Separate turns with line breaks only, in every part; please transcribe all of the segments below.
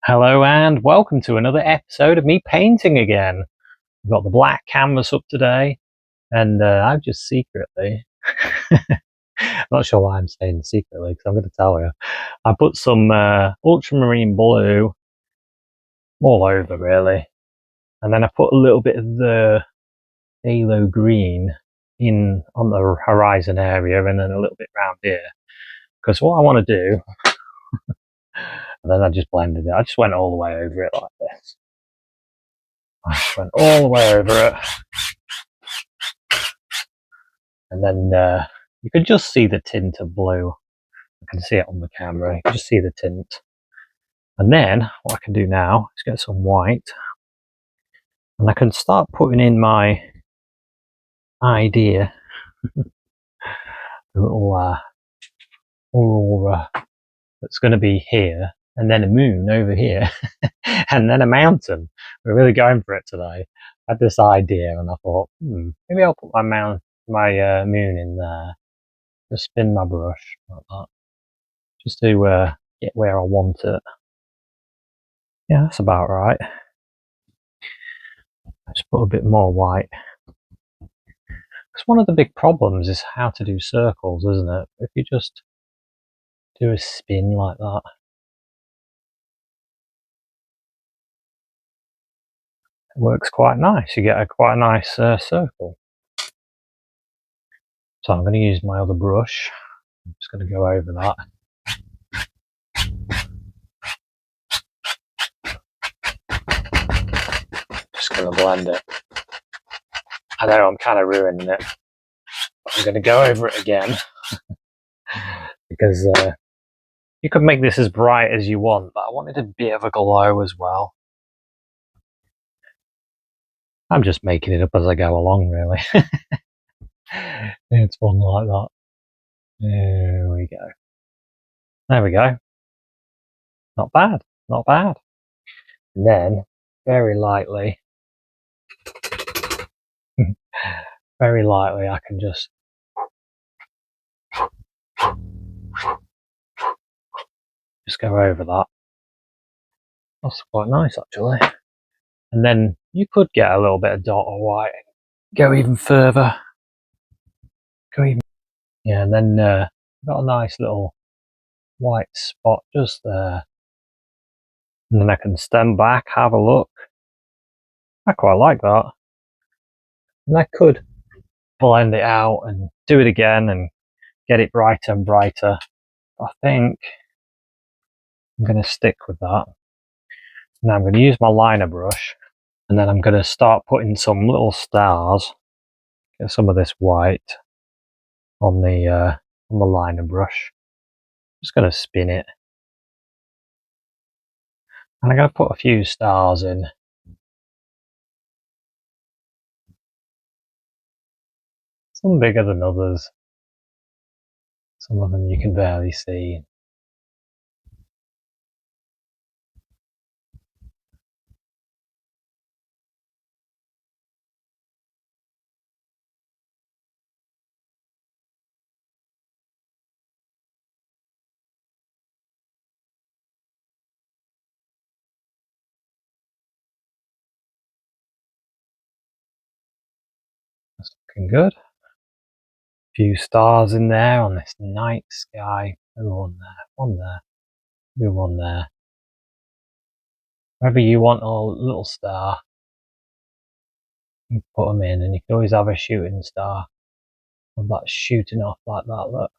Hello and welcome to another episode of me painting again. I've got the black canvas up today and I've just secretly, not sure why I'm saying secretly because I'm going to tell you, I put some ultramarine blue all over really, and then I put a little bit of the phthalo green in on the horizon area and then a little bit round here because what I want to do, and then I just blended it, I just went all the way over it like this. I just went all the way over it. And then you can just see the tint of blue. I can see it on the camera. You can just see the tint. And then what I can do now is get some white, and I can start putting in my idea, the little aurora that's going to be here, and then a moon over here, and then a mountain. We're really going for it today. I had this idea, and I thought, maybe I'll put my moon in there. Just spin my brush like that, just to get where I want it. Yeah, that's about right. Let's put a bit more white. Because one of the big problems is how to do circles, isn't it? If you just do a spin like that. It works quite nice. You get quite a nice circle. So I'm going to use my other brush. I'm just going to go over that. Just going to blend it. I know I'm kind of ruining it, but I'm going to go over it again because you could make this as bright as you want, but I wanted a bit of a glow as well. I'm just making it up as I go along, really. It's fun like that. There we go. There we go. Not bad. Not bad. And then, very lightly, very lightly, I can just go over that. That's quite nice, actually. And then you could get a little bit of dot or white, go even further. Yeah, and then got a nice little white spot just there. And then I can stand back, have a look. I quite like that. And I could blend it out and do it again and get it brighter and brighter. I think I'm going to stick with that. Now I'm going to use my liner brush, and then I'm going to start putting some little stars, get some of this white on the liner brush. Just going to spin it, and I'm going to put a few stars in. Some bigger than others. Some of them you can barely see. That's looking good. A few stars in there on this night sky. Oh, one there, maybe one there. Wherever you want a little star, you put them in, and you can always have a shooting star. And that's shooting off like that,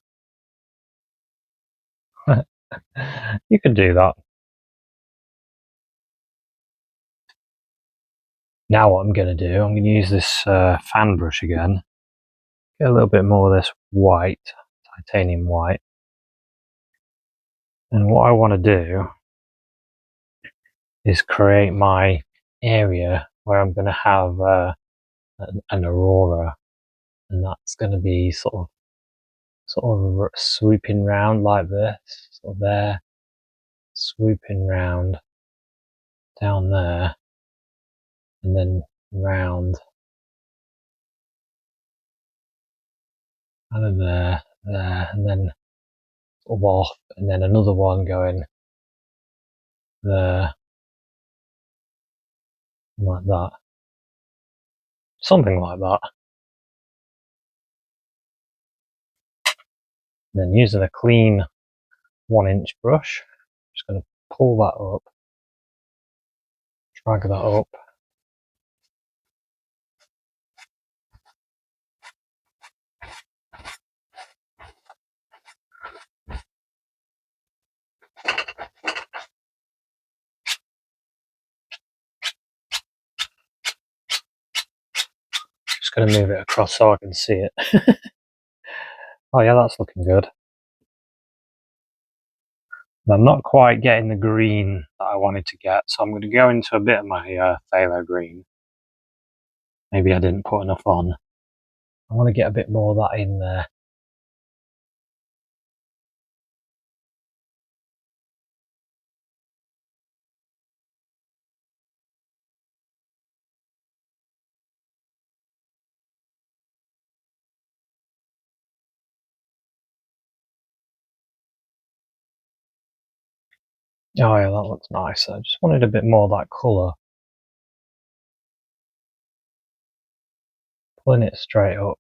look. You can do that. Now what I'm going to do, I'm going to use this fan brush again. Get a little bit more of this white, titanium white. And what I want to do is create my area where I'm going to have an aurora. And that's going to be sort of swooping round like this, sort of there, swooping round down there, and then round, kind of there, and then sort of off, and then another one going there, like that. Something like that. And then using a clean 1-inch brush, just going to pull that up, drag that up. Just going to move it across so I can see it. Oh yeah, that's looking good. I'm not quite getting the green that I wanted to get, so I'm going to go into a bit of my phthalo green. Maybe I didn't put enough on. I want to get a bit more of that in there. Oh yeah, that looks nice. I just wanted a bit more of that colour. Pulling it straight up.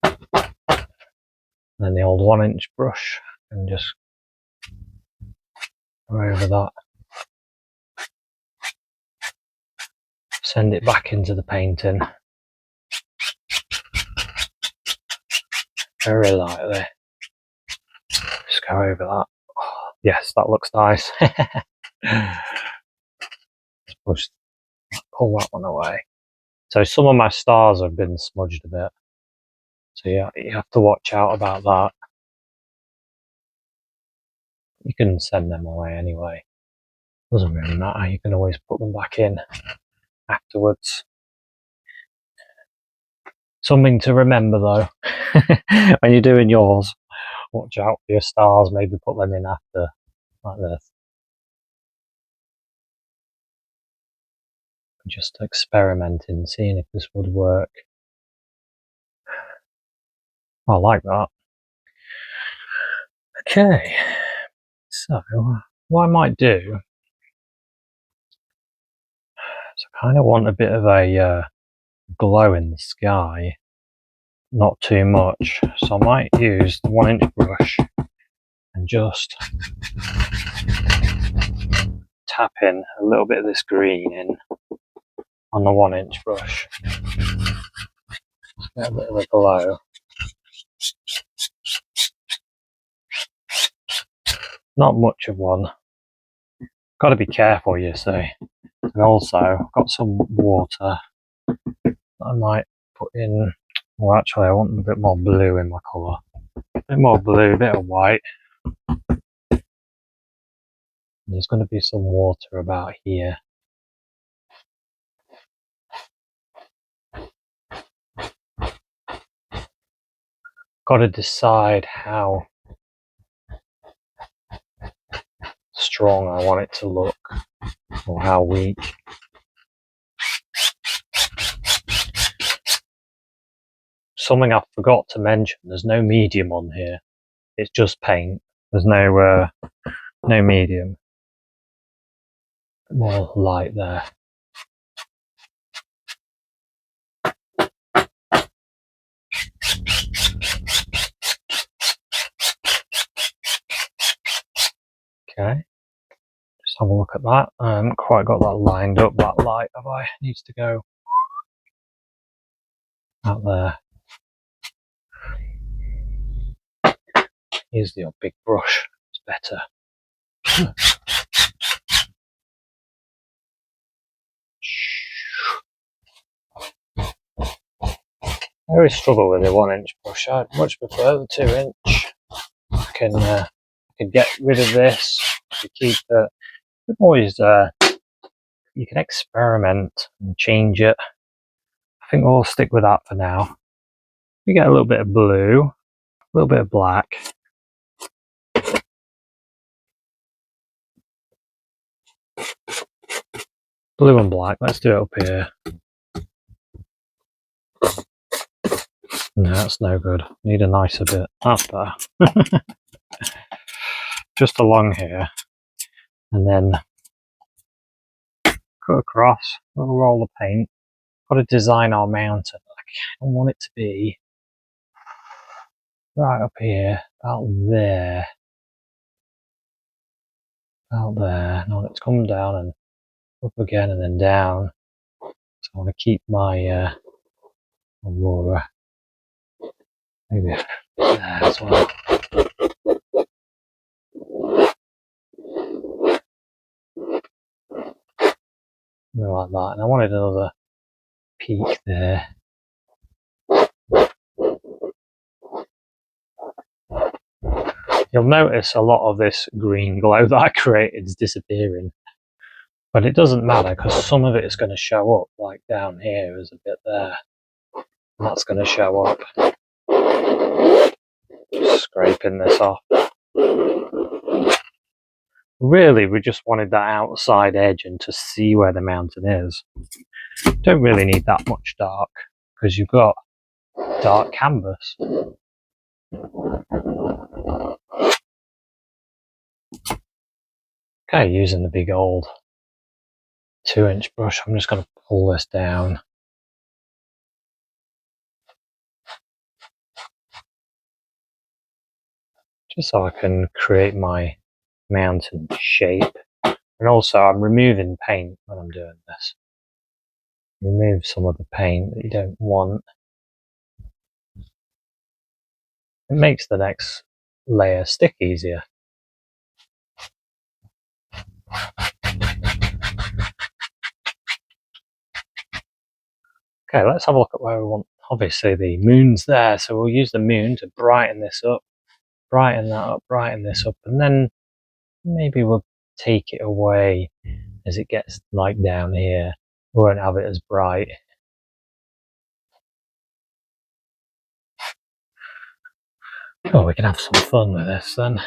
And then the old 1-inch brush and just go over that. Send it back into the painting. Very lightly. Just go over that. Oh, yes, that looks nice. Let's pull that one away. So some of my stars have been smudged a bit. So yeah, you have to watch out about that. You can send them away anyway. Doesn't really matter, you can always put them back in afterwards. Something to remember though, when you're doing yours, watch out for your stars, maybe put them in after, like this. Just experimenting, seeing if this would work. I like that. Okay, so what I might do is I kind of want a bit of a glow in the sky, not too much, so I might use the 1-inch brush and just tap in a little bit of this green in on the 1-inch brush. Get a bit of a glow. Not much of one. Got to be careful, you see. And also, I've got some water that I might put in. Well, actually, I want a bit more blue in my colour. A bit more blue, a bit of white. There's going to be some water about here. Got to decide how strong I want it to look, or how weak. Something I forgot to mention, there's no medium on here. It's just paint. There's no medium. More light there. Okay, just have a look at that. I haven't quite got that lined up, that light, have I? Needs to go out there. Use the big brush, it's better. I always struggle with the 1-inch brush. I'd much prefer the 2-inch. I can get rid of this. You keep it. You can always you can experiment and change it. I think we'll stick with that for now. We get a little bit of blue, a little bit of black. Blue and black. Let's do it up here. No, that's no good. Need a nicer bit. That's better. Just along here. And then cut across, little roll of paint. Got to design our mountain. I want it to be right up here, about there. About there. No, let's come down and up again and then down. So I want to keep my aurora maybe there as well. Like that. And I wanted another peak there. You'll notice a lot of this green glow that I created is disappearing. But it doesn't matter because some of it is going to show up, like down here is a bit there. And that's going to show up. Just scraping this off. Really, we just wanted that outside edge and to see where the mountain is. Don't really need that much dark because you've got dark canvas. Okay, using the big old 2-inch brush, I'm just going to pull this down. Just so I can create my mountain shape. And also I'm removing paint when I'm doing this. Remove some of the paint that you don't want. It makes the next layer stick easier. Okay, let's have a look at where we want. Obviously the moon's there, so we'll use the moon to brighten this up, brighten that up, brighten this up, and then maybe we'll take it away as it gets like down here. We won't have it as bright. Oh, we can have some fun with this then.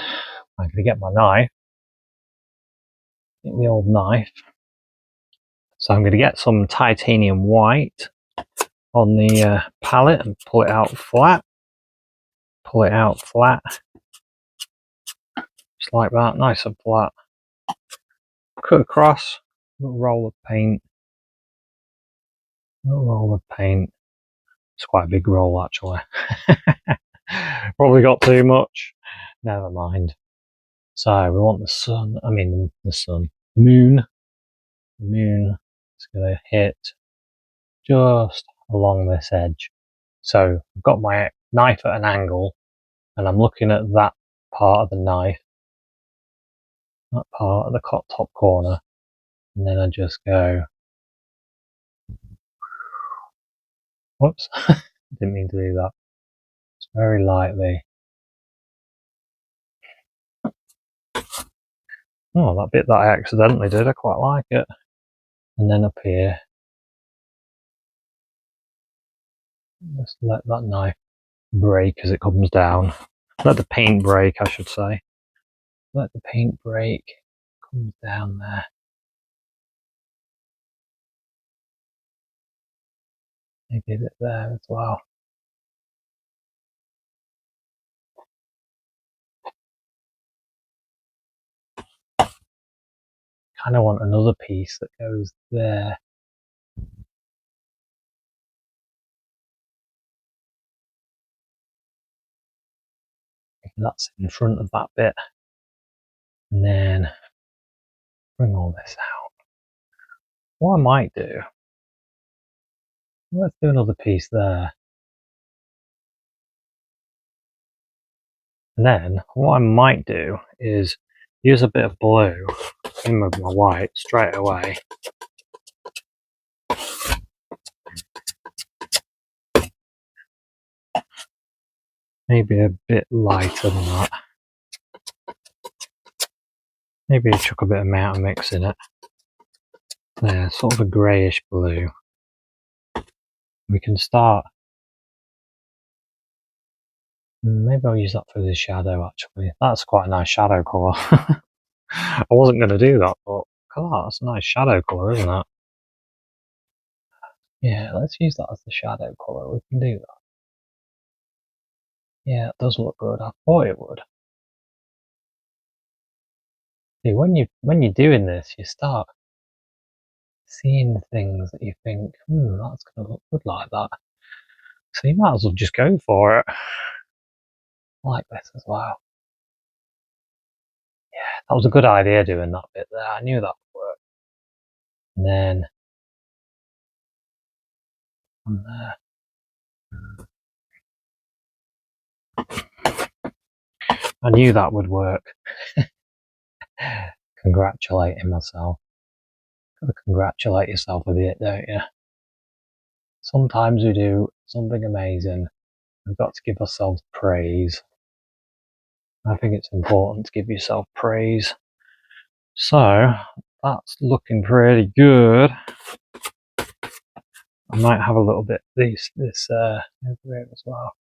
I'm going to get my knife. Get the old knife. So I'm going to get some titanium white on the palette and pull it out flat. Pull it out flat. Just like that, nice and flat. Cut across, little roll of paint. Little roll of paint. It's quite a big roll actually. Probably got too much. Never mind. So we want the sun, the moon. The moon is going to hit just along this edge. So I've got my knife at an angle and I'm looking at that part of the knife, that part of the top corner, and then I just go, whoops, didn't mean to do that. Just very lightly. Oh, that bit that I accidentally did, I quite like it. And then up here, just let that knife break as it comes down. Let the paint break, I should say. Let the paint break, comes down there. Maybe a bit there as well. Kind of want another piece that goes there. That's in front of that bit. And then bring all this out. What I might do, let's do another piece there. And then what I might do is use a bit of blue in with my white straight away. Maybe a bit lighter than that. Maybe chuck a bit of mountain mix in it. There, sort of a greyish blue. We can start. Maybe I'll use that for the shadow actually. That's quite a nice shadow colour. I wasn't going to do that, but oh, that's a nice shadow colour, isn't it? Yeah, let's use that as the shadow colour. We can do that. Yeah, it does look good. I thought it would. See, when you're doing this, you start seeing things that you think, that's gonna look good like that. So you might as well just go for it. I like this as well. Yeah, that was a good idea doing that bit there. I knew that would work. And then on there. I knew that would work. Congratulating myself. Gotta congratulate yourself a bit, don't you? Sometimes we do something amazing. We've got to give ourselves praise. I think it's important to give yourself praise. So that's looking pretty good. I might have a little bit of this over here as well.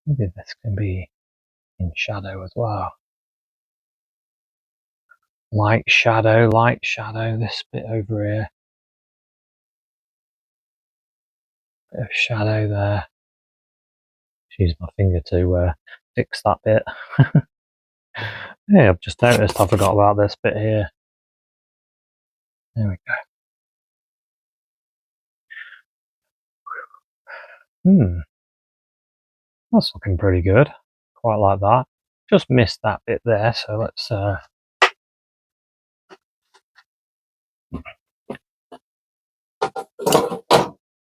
Maybe this can be in shadow as well. Light shadow, this bit over here. Bit of shadow there. Use my finger to fix that bit. Yeah, I've just noticed I forgot about this bit here. There we go. That's looking pretty good. Quite like that. Just missed that bit there, so let's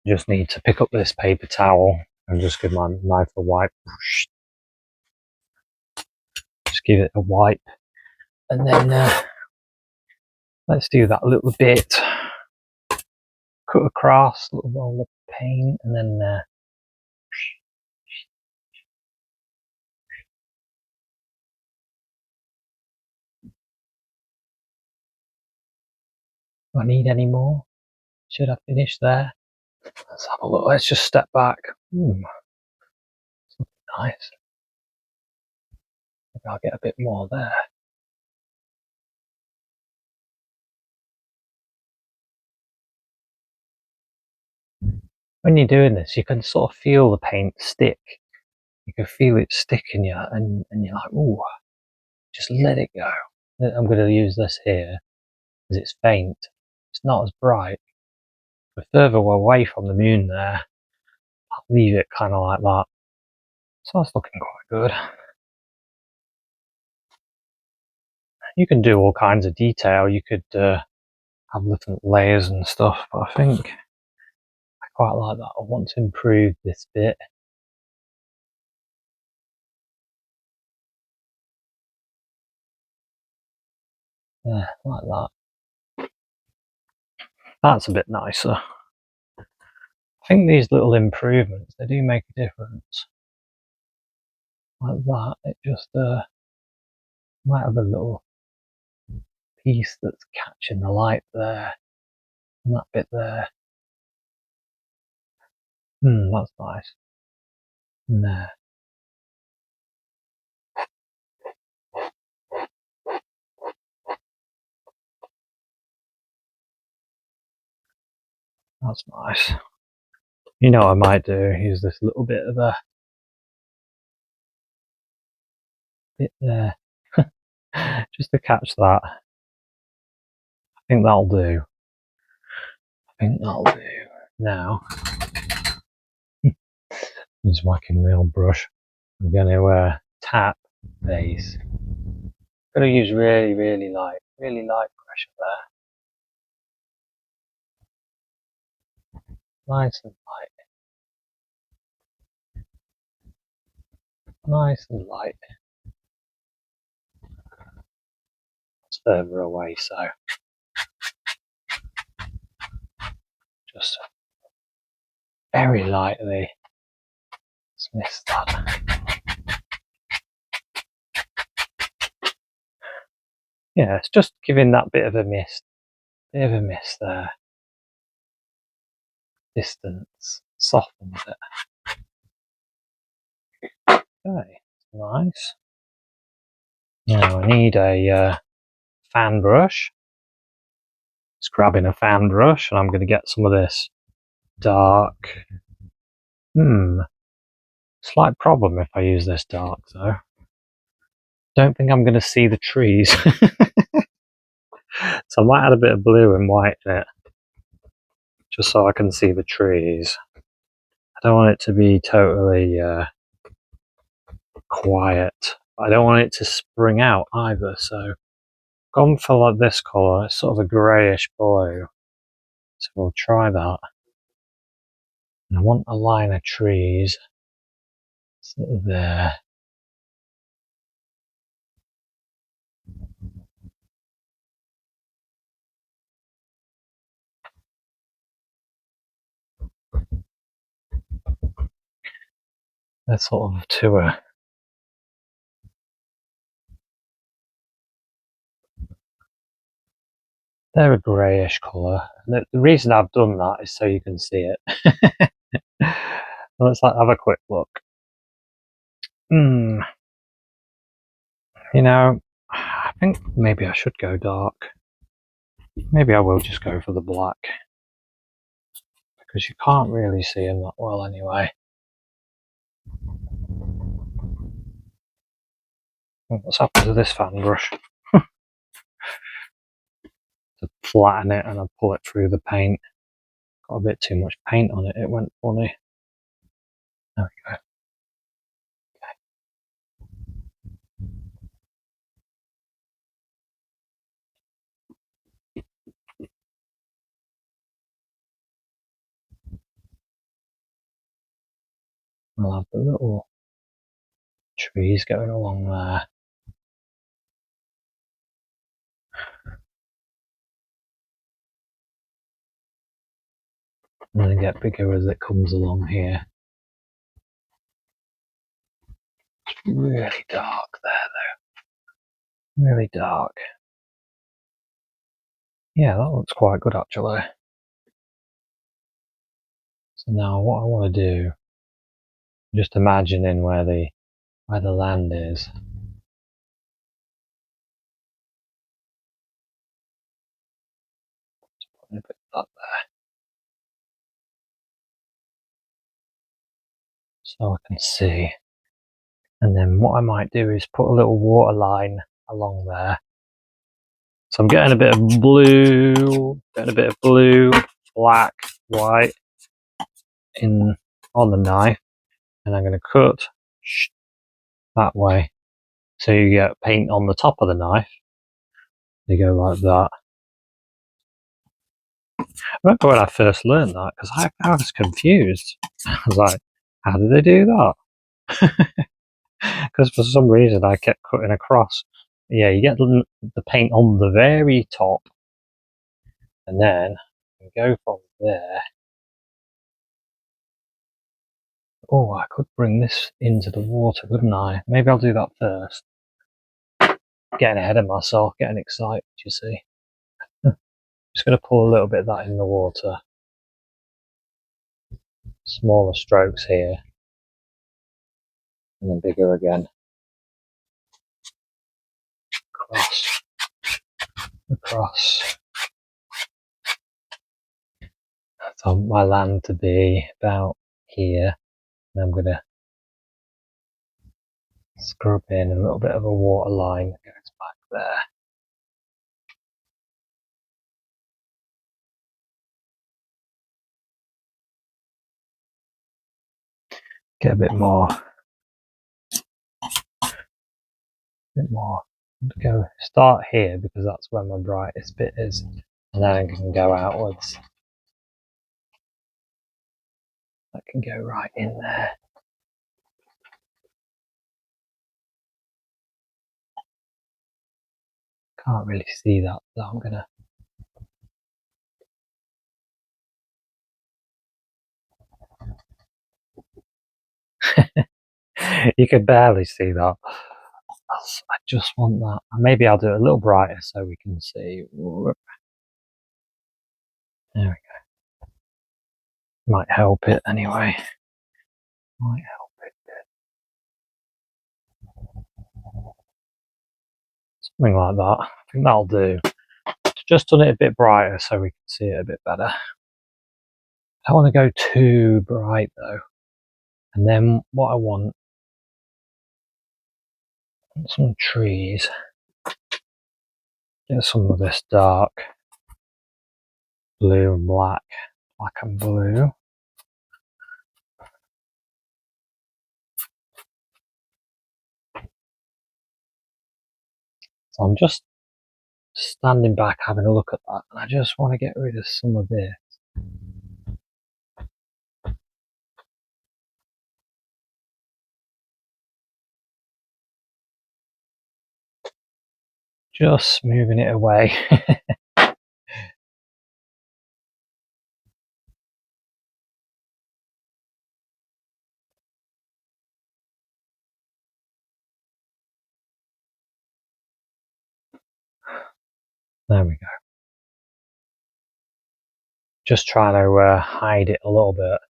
just need to pick up this paper towel and just give my knife a wipe. Just give it a wipe, and then let's do that little bit. Cut across, little roll of paint, and then do I need any more? Should I finish there? Let's have a look. Let's just step back. It's looking nice. Maybe I'll get a bit more there. When you're doing this, you can sort of feel the paint stick. You can feel it sticking you, and you're like, ooh, just let it go. I'm going to use this here because it's faint. It's not as bright. We're further away from the moon there. I'll leave it kind of like that. So that's looking quite good. You can do all kinds of detail. You could have different layers and stuff, but I think I quite like that. I want to improve this bit. Yeah, like that. That's a bit nicer. I think these little improvements, they do make a difference. Like that, it just might have a little piece that's catching the light there, and that bit there. That's nice. And there. That's nice. You know what I might do? Use this little bit of a bit there. Just to catch that. I think that'll do. Now, just whacking the old brush. I'm going to tap base. Got to use really light pressure there. Nice and light. Nice and light. It's further away, so just very lightly dismiss that. Yeah, it's just giving that bit of a mist there. Distance softens it. Okay, nice. Now I need a fan brush. Just grabbing a fan brush, and I'm going to get some of this dark. Slight problem if I use this dark though. Don't think I'm going to see the trees. So I might add a bit of blue and white in it, just so I can see the trees. I don't want it to be totally quiet. I don't want it to spring out either, so gone for like this colour. It's sort of a greyish blue. So we'll try that. And I want a line of trees sort of there. They're sort of to a they're a greyish colour. The reason I've done that is so you can see it. Let's have a quick look. You know, I think maybe I should go dark. Maybe I will just go for the black, because you can't really see them that well anyway. What's happened to this fan brush? To flatten it and I pull it through the paint. Got a bit too much paint on it, it went funny. There we go. I'll have the little trees going along there. And then get bigger as it comes along here. It's really dark there though. Really dark. Yeah, that looks quite good actually. So now what I want to do, just imagining where the land is. Just put a bit of that there. So I can see. And then what I might do is put a little water line along there. So I'm getting a bit of blue, black, white in on the knife, and I'm going to cut that way. So you get paint on the top of the knife. You go like that. I remember when I first learned that, because I was confused. I was like, how did they do that? Because for some reason I kept cutting across. Yeah, you get the paint on the very top, and then you go from there. Oh, I could bring this into the water, couldn't I? Maybe I'll do that first. Getting ahead of myself, getting excited, you see. Just going to pour a little bit of that in the water. Smaller strokes here. And then bigger again. Across. I want my land to be about here. And I'm going to scrub in a little bit of a water line that goes back there. Get a bit more. Go start here because that's where my brightest bit is, and then I can go outwards. That can go right in there. Can't really see that, so I'm gonna. You can barely see that. I just want that. Maybe I'll do it a little brighter so we can see. There we go. Might help it anyway. Might help it. Something like that. I think that'll do. Just done it a bit brighter so we can see it a bit better. I don't want to go too bright though. And then what I want, some trees. Get some of this dark blue and black, black and blue. So I'm just standing back having a look at that, and I just want to get rid of some of this. Just moving it away. There we go. Just trying to hide it a little bit.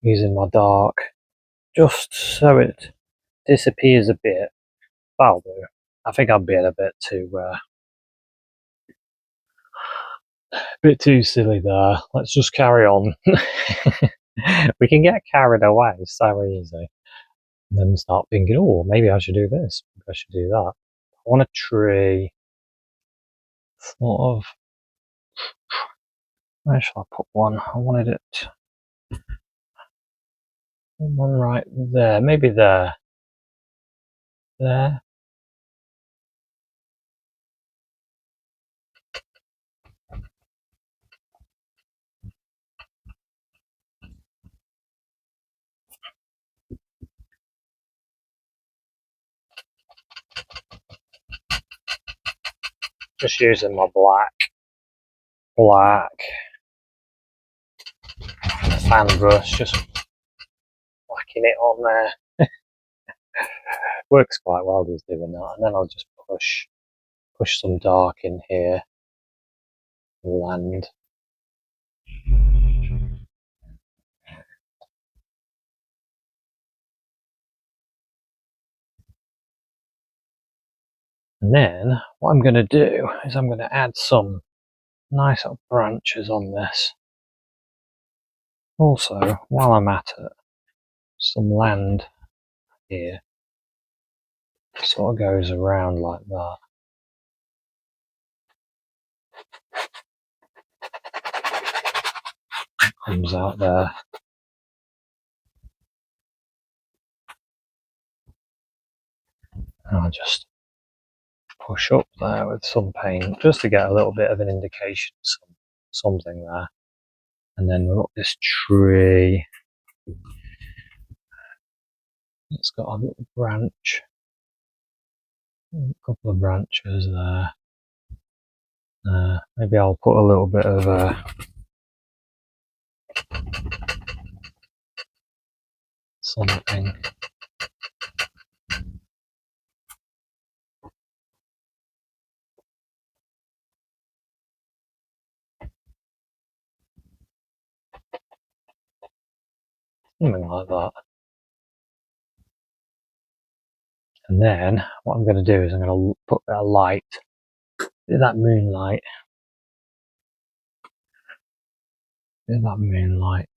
Using my dark, just so it disappears a bit. That'll do. I think I'm being a bit too silly there. Let's just carry on. We can get carried away so easy. And then start thinking, oh, maybe I should do this. Maybe I should do that. I want a tree. Sort of. Where shall I put one? I wanted it. One right there. Maybe there. There. Just using my black fan brush, just whacking it on there. Works quite well just doing that, and then I'll just push some dark in here. Land. And then what I'm going to do is I'm going to add some nice little branches on this. Also, while I'm at it, some land here sort of goes around like that. Comes out there. And I'll just push up there with some paint just to get a little bit of an indication of something there. And then we've got this tree. It's got a little branch. A couple of branches there. Maybe I'll put a little bit of something. Something like that. And then what I'm going to do is I'm going to put that light, that moonlight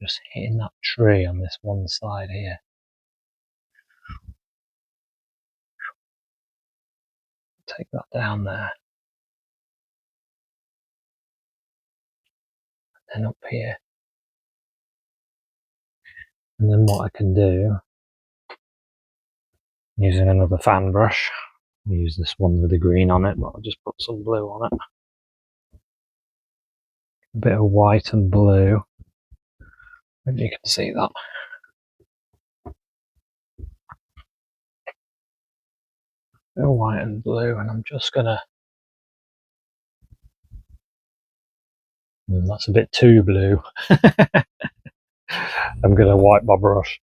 just hitting that tree on this one side here. Take that down there. And up here. And then what I can do, using another fan brush, I'll use this one with the green on it, but I'll just put some blue on it. A bit of white and blue. Maybe you can see that. A bit of white and blue, and I'm just gonna. That's a bit too blue. I'm gonna wipe my brush.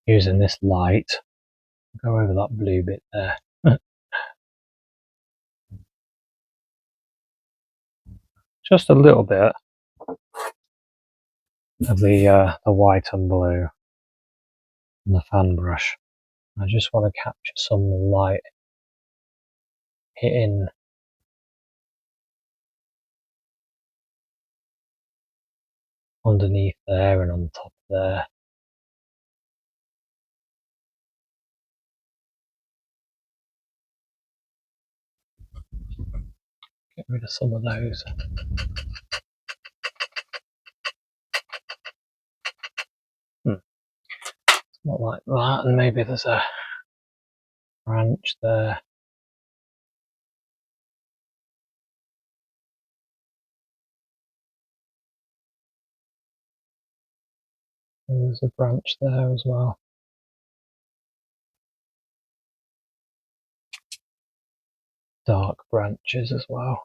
Using this light, go over that blue bit there. Just a little bit. of the white and blue and the fan brush. I just want to capture some light hitting underneath there and on top there. Get rid of some of those. Not like that, and maybe there's a branch there. And there's a branch there as well. Dark branches as well.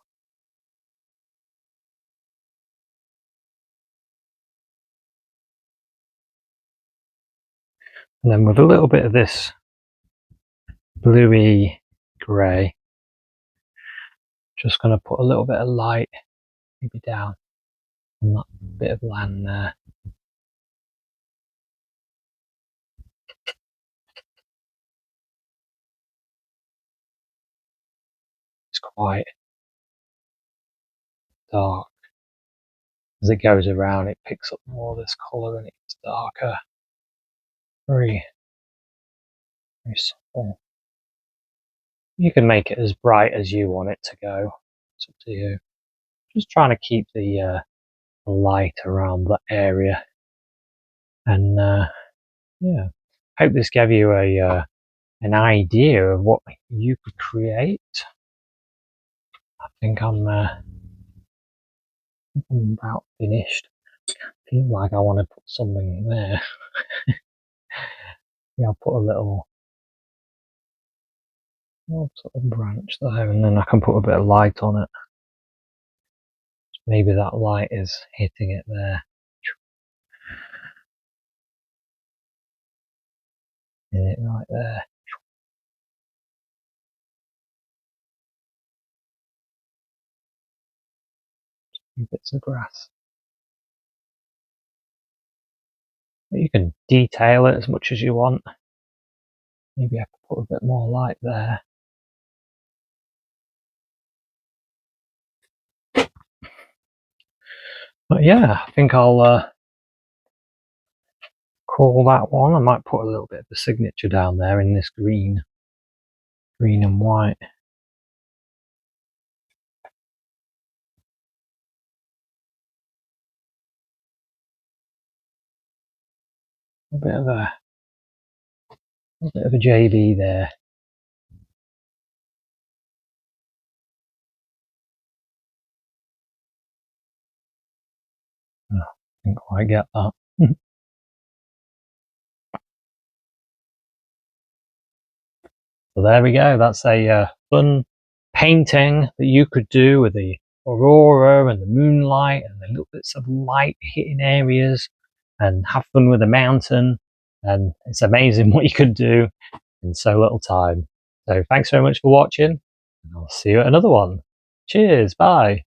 And then with a little bit of this bluey grey, just going to put a little bit of light maybe down on that bit of land there. It's quite dark. As it goes around, it picks up more of this colour and it gets darker. Very, very subtle. You can make it as bright as you want it to go. It's up to you. Just trying to keep the light around that area. And yeah, hope this gave you an idea of what you could create. I think I'm about finished. I feel like I want to put something there. Yeah, I'll put a little sort of branch there, and then I can put a bit of light on it. Maybe that light is hitting it there. Hit it right there. Few bits of grass. But you can detail it as much as you want. Maybe I could put a bit more light there. But yeah, I think I'll call that one. I might put a little bit of a signature down there in this green and white. A bit of a JB there. Oh, didn't quite get that. So there we go. That's a fun painting that you could do with the aurora and the moonlight and the little bits of light hitting areas, and have fun with the mountain. And it's amazing what you could do in so little time. So thanks very much for watching, and I'll see you at another one. Cheers, bye.